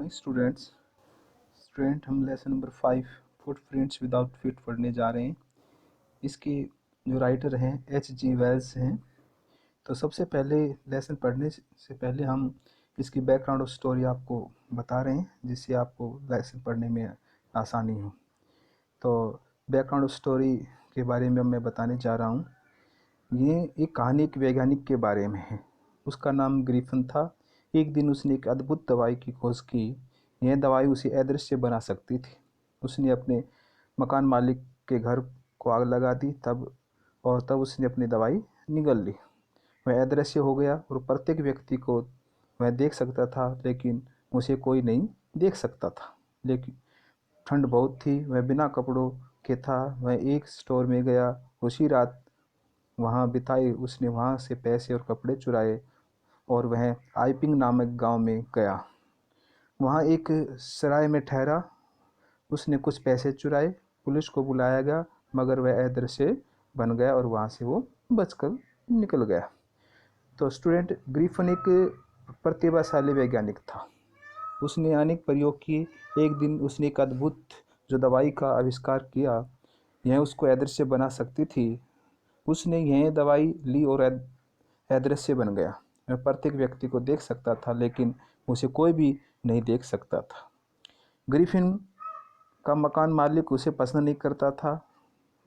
Morning student हम lesson number 5 footprints without feet पढ़ने जा रहे हैं। इसके जो राइटर हैं H.G. वेल्स हैं। तो सबसे पहले लेसन पढ़ने से पहले हम इसकी बैकग्राउंड और स्टोरी आपको बता रहे हैं, जिससे आपको लेसन पढ़ने में आसानी हो। तो बैकग्राउंड और स्टोरी के बारे में मैं बताने जा रहा हूँ। ये एक कहानी एक वैज्ञानिक के बारे में है। उसका नाम ग्रिफिन था। एक दिन उसने एक अद्भुत दवाई की खोज की। यह दवाई उसे अदृश्य बना सकती थी। उसने अपने मकान मालिक के घर को आग लगा दी तब उसने अपनी दवाई निगल ली। वह अदृश्य हो गया और प्रत्येक व्यक्ति को वह देख सकता था, लेकिन उसे कोई नहीं देख सकता था। लेकिन ठंड बहुत थी। वह बिना कपड़ों के था। वह एक स्टोर में गया। उसी रात वहाँ बिताई। उसने वहाँ से पैसे और कपड़े चुराए और वह आइपिंग नामक गांव में गया। वहाँ एक सराय में ठहरा। उसने कुछ पैसे चुराए। पुलिस को बुलाया गया, मगर वह अदृश्य बन गया और वहाँ से वो बचकर निकल गया। तो स्टूडेंट, ग्रिफिन एक प्रतिभाशाली वैज्ञानिक था। उसने अनेक प्रयोग किए। एक दिन उसने एक अद्भुत जो दवाई का आविष्कार किया, यह उसको अदृश्य बना सकती थी। उसने यह दवाई ली और अदृश्य बन गया। वह प्रत्येक व्यक्ति को देख सकता था, लेकिन उसे कोई भी नहीं देख सकता था। ग्रिफिन का मकान मालिक उसे पसंद नहीं करता था।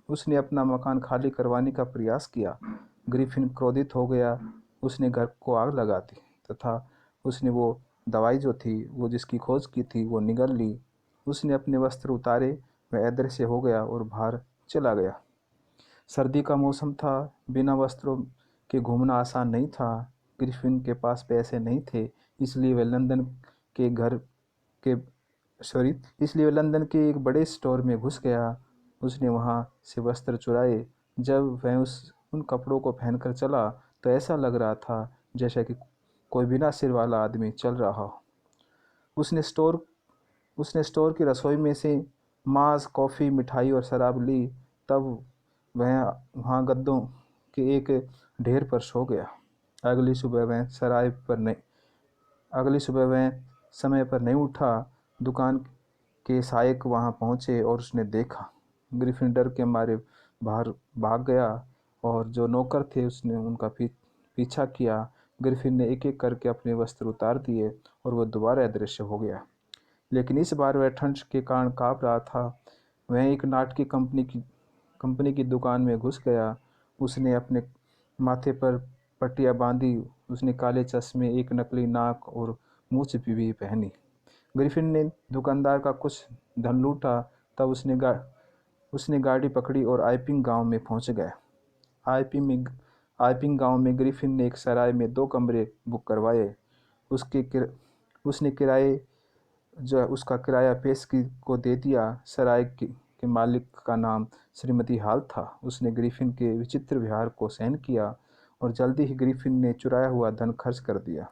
उसने अपना मकान खाली करवाने का प्रयास किया। ग्रिफिन क्रोधित हो गया। उसने घर को आग लगा दी तथा उसने वो दवाई जो थी, वो जिसकी खोज की थी, वो निगल ली। उसने अपने वस्त्र उतारे। वह अदृश्य हो गया और बाहर चला गया। सर्दी का मौसम था। बिना वस्त्रों के घूमना आसान नहीं था। ग्रिफिन के पास पैसे नहीं थे, इसलिए वह लंदन के घर के सॉरी इसलिए वह लंदन के एक बड़े स्टोर में घुस गया। उसने वहां से वस्त्र चुराए। जब वह उन कपड़ों को पहनकर चला तो ऐसा लग रहा था जैसा कि कोई बिना सिर वाला आदमी चल रहा हो। उसने स्टोर की रसोई में से मांस, कॉफ़ी, मिठाई और शराब ली। तब वह वहाँ गद्दों के एक ढेर पर सो गया। अगली सुबह वह समय पर नहीं उठा। दुकान के सहायक वहाँ पहुँचे और उसने देखा। ग्रिफिन डर के मारे बाहर भाग गया और जो नौकर थे उसने उनका पीछा किया। ग्रिफिन ने एक एक करके अपने वस्त्र उतार दिए और वह दोबारा अदृश्य हो गया। लेकिन इस बार वह ठंड के कारण काँप रहा था। वह एक नाटकी कंपनी की दुकान में घुस गया। उसने अपने माथे पर पट्टियाँ बांधी। उसने काले चश्मे, एक नकली नाक और मूंछ भी पहनी। ग्रिफिन ने दुकानदार का कुछ धन लूटा। तब उसने गाड़ी पकड़ी और आइपिंग गांव में पहुंच गया। आइपिंग गांव में ग्रिफिन ने एक सराय में 2 कमरे बुक करवाए। उसने उसका किराया पेशगी को दे दिया। सराय के मालिक का नाम श्रीमती हॉल था। उसने ग्रिफिन के विचित्र व्यवहार को सहन किया और जल्दी ही ग्रिफिन ने चुराया हुआ धन खर्च कर दिया।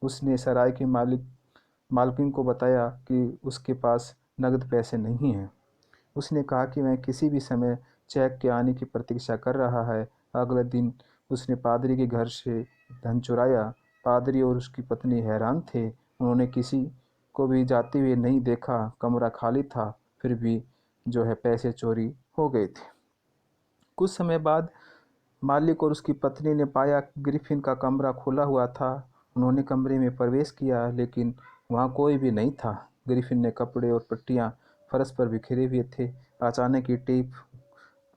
उसने सराय के मालकिन को बताया कि उसके पास नकद पैसे नहीं हैं। उसने कहा कि वह किसी भी समय चेक के आने की प्रतीक्षा कर रहा है। अगले दिन उसने पादरी के घर से धन चुराया। पादरी और उसकी पत्नी हैरान थे। उन्होंने किसी को भी जाते हुए नहीं देखा। कमरा खाली था, फिर भी पैसे चोरी हो गए थे। कुछ समय बाद मालिक और उसकी पत्नी ने पाया कि ग्रिफिन का कमरा खुला हुआ था। उन्होंने कमरे में प्रवेश किया, लेकिन वहाँ कोई भी नहीं था। ग्रिफिन ने कपड़े और पट्टियाँ फर्श पर बिखरे हुए थे।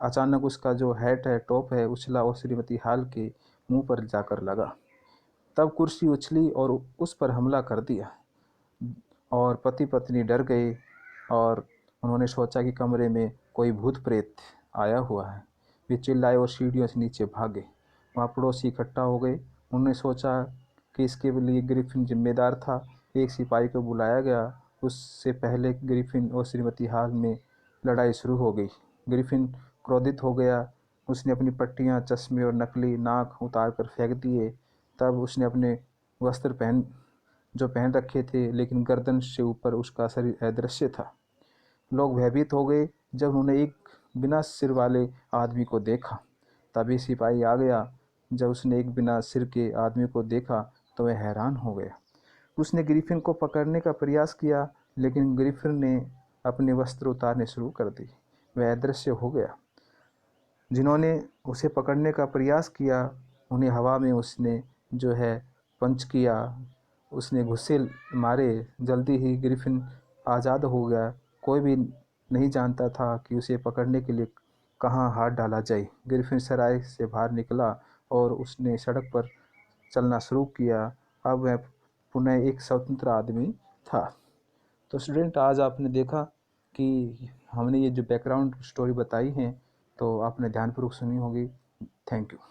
अचानक उसका जो टॉप है, उछला और श्रीमती हॉल के मुंह पर जाकर लगा। तब कुर्सी उछली और उस पर हमला कर दिया और पति पत्नी डर गए और उन्होंने सोचा कि कमरे में कोई भूत प्रेत आया हुआ है। वे चिल्लाए और सीढ़ियों से नीचे भागे। वहाँ पड़ोसी इकट्ठा हो गए। उन्होंने सोचा कि इसके लिए ग्रिफिन जिम्मेदार था। एक सिपाही को बुलाया गया। उससे पहले ग्रिफिन और श्रीमती हॉल में लड़ाई शुरू हो गई। ग्रिफिन क्रोधित हो गया। उसने अपनी पट्टियाँ, चश्मे और नकली नाक उतार कर फेंक दिए। तब उसने अपने वस्त्र पहन रखे थे, लेकिन गर्दन से ऊपर उसका शरीर अदृश्य था। लोग भयभीत हो गए जब उन्होंने एक बिना सिर वाले आदमी को देखा। तभी सिपाही आ गया। जब उसने एक बिना सिर के आदमी को देखा तो वह हैरान हो गया। उसने ग्रिफिन को पकड़ने का प्रयास किया, लेकिन ग्रिफिन ने अपने वस्त्र उतारने शुरू कर दी। वह अदृश्य हो गया। जिन्होंने उसे पकड़ने का प्रयास किया उन्हें हवा में उसने जो है पंच किया, उसने घुस्से मारे। जल्दी ही ग्रिफिन आज़ाद हो गया। कोई भी नहीं जानता था कि उसे पकड़ने के लिए कहाँ हाथ डाला जाए। ग्रिफिन सराय से बाहर निकला और उसने सड़क पर चलना शुरू किया। अब वह पुनः एक स्वतंत्र आदमी था। तो स्टूडेंट, आज आपने देखा कि हमने ये जो बैकग्राउंड स्टोरी बताई है तो आपने ध्यानपूर्वक सुनी होगी। Thank you.